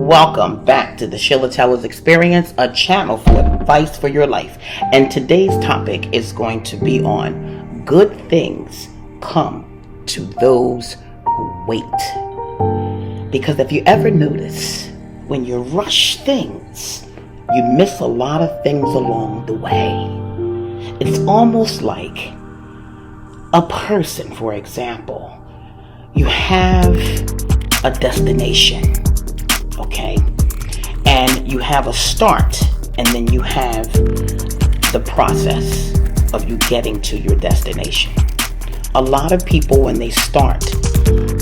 Welcome back to the Sheila Tellers Experience, a channel for advice for your life. And today's topic is going to be on good things come to those who wait. Because if you ever notice, when you rush things, you miss a lot of things along the way. It's almost like a person, for example. You have a destination, okay? And you have a start, and then you have the process of you getting to your destination. A lot of people, when they start,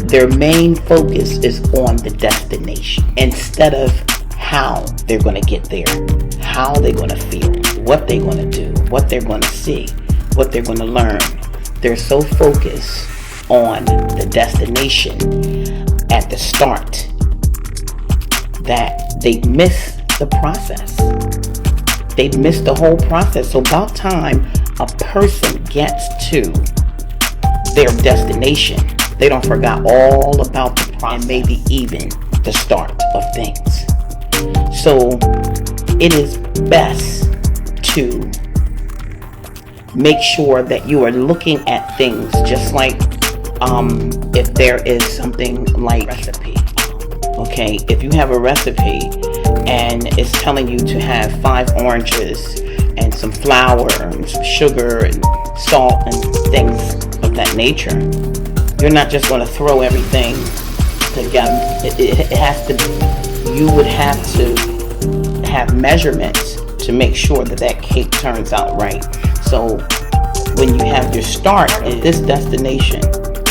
their main focus is on the destination instead of how they're going to get there, how they're going to feel, what they're going to do, what they're going to see, what they're going to learn. They're so focused on the destination at the start that they miss the process. They miss the whole process. So about time a person gets to their destination, they don't forget all about the process and maybe even the start of things. So it is best to make sure that you are looking at things just like if there is something like recipe. Okay, if you have a recipe and it's telling you to have 5 oranges and some flour and some sugar and salt and things of that nature, you're not just going to throw everything together. It has to, you would have to have measurements to make sure that that cake turns out right. So when you have your start at this destination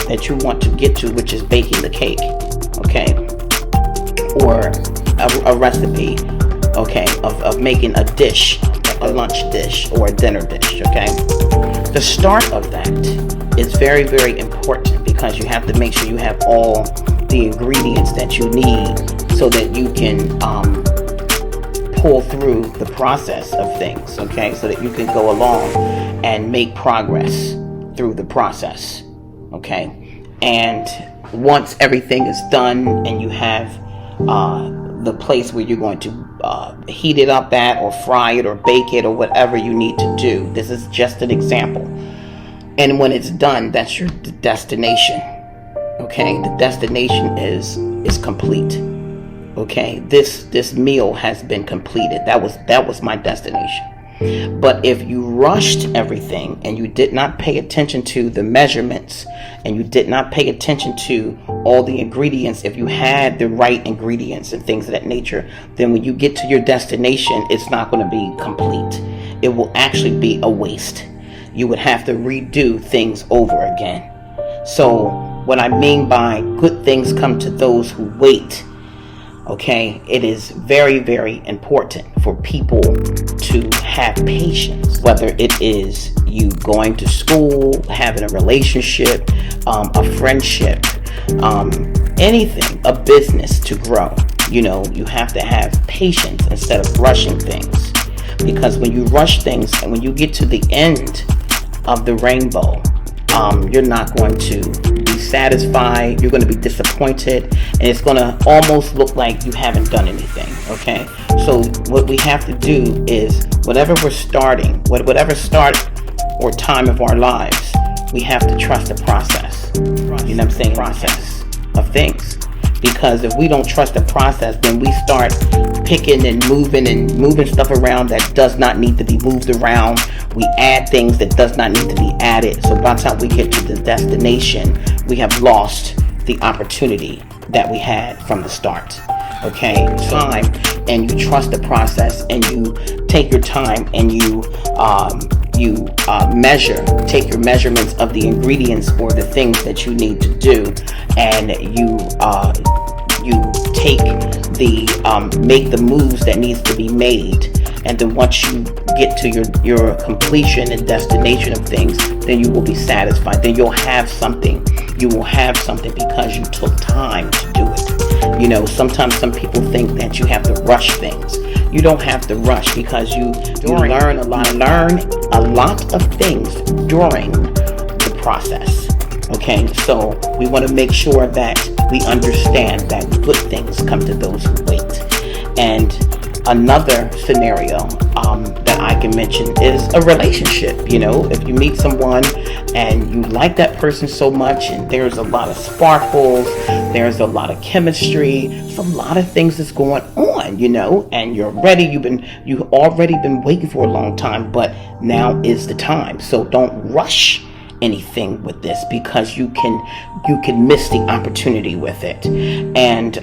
that you want to get to, which is baking the cake, okay, or a recipe, okay, of making a dish, a lunch dish or a dinner dish, okay, the start of that is very, very important because you have to make sure you have all the ingredients that you need so that you can pull through the process of things, okay, so that you can go along and make progress through the process, okay. And once everything is done and you have the place where you're going to heat it up at or fry it or bake it or whatever you need to do, this is just an example, and when it's done, that's your destination, okay. The destination is complete. Okay, this meal has been completed. That was my destination. But if you rushed everything and you did not pay attention to the measurements and you did not pay attention to all the ingredients, if you had the right ingredients and things of that nature, then when you get to your destination, it's not going to be complete. It will actually be a waste. You would have to redo things over again. So what I mean by good things come to those who wait, okay, it is very, very important for people to have patience, whether it is you going to school, having a relationship, a friendship, anything, a business to grow. You know, you have to have patience instead of rushing things, because when you rush things and when you get to the end of the rainbow, you're not going to be satisfied. You're going to be disappointed, and it's going to almost look like you haven't done anything, okay? So what we have to do is whatever we're starting, whatever start or time of our lives, we have to trust the process. You know what I'm saying? Process of things. Because if we don't trust the process, then we start picking and moving stuff around that does not need to be moved around. We add things that does not need to be added. So by the time we get to the destination, we have lost the opportunity that we had from the start. Okay, time, and you trust the process, and you take your time, and you take your measurements of the ingredients or the things that you need to do, and you take make the moves that needs to be made. And then once you get to your completion and destination of things, then you will be satisfied. Then you'll have something. You will have something because you took time to do it. You know, sometimes some people think that you have to rush things. You don't have to rush because you learn a lot of things during the process. Okay, so we want to make sure that we understand that good things come to those who wait. And another scenario that I can mention is a relationship. You know, if you meet someone and you like that person so much, and there's a lot of sparkles, there's a lot of chemistry, there's a lot of things that's going on, you know, and you're ready. You've already been waiting for a long time, but now is the time. So don't rush anything with this, because you can miss the opportunity with it. And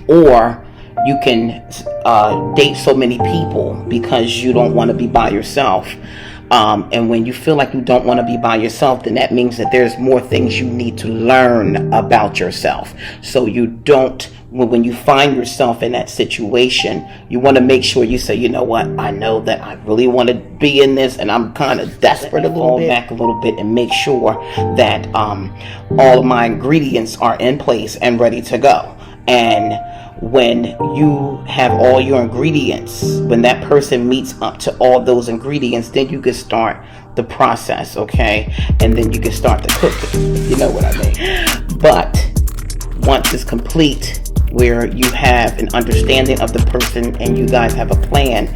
or you can date so many people because you don't want to be by yourself. And when you feel like you don't want to be by yourself, then that means that there's more things you need to learn about yourself. So you don't, when you find yourself in that situation, you want to make sure you say, you know what, I know that I really want to be in this, and I'm kind of desperate a little bit. Back a little bit and make sure that all of my ingredients are in place and ready to go. And when you have all your ingredients, when that person meets up to all those ingredients, then you can start the process, okay? And then you can start the cooking. You know what I mean? But once it's complete, where you have an understanding of the person and you guys have a plan,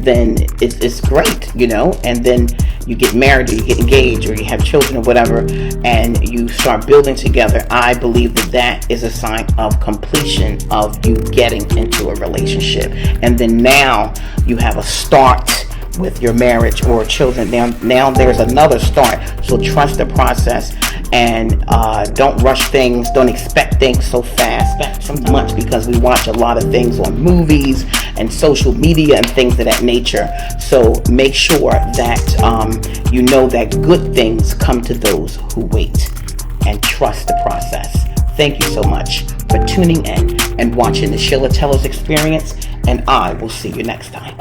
then it's great, you know? And then you get married, or you get engaged, or you have children, or whatever, and you start building together. I believe that is a sign of completion of you getting into a relationship. And then now you have a start with your marriage or children. Now there's another start. So trust the process, and don't rush things. Don't expect things so fast, so much, because we watch a lot of things on movies and social media and things of that nature. So make sure that you know that good things come to those who wait, and trust the process. Thank you so much for tuning in and watching the Sheila Tellers Experience, and I will see you next time.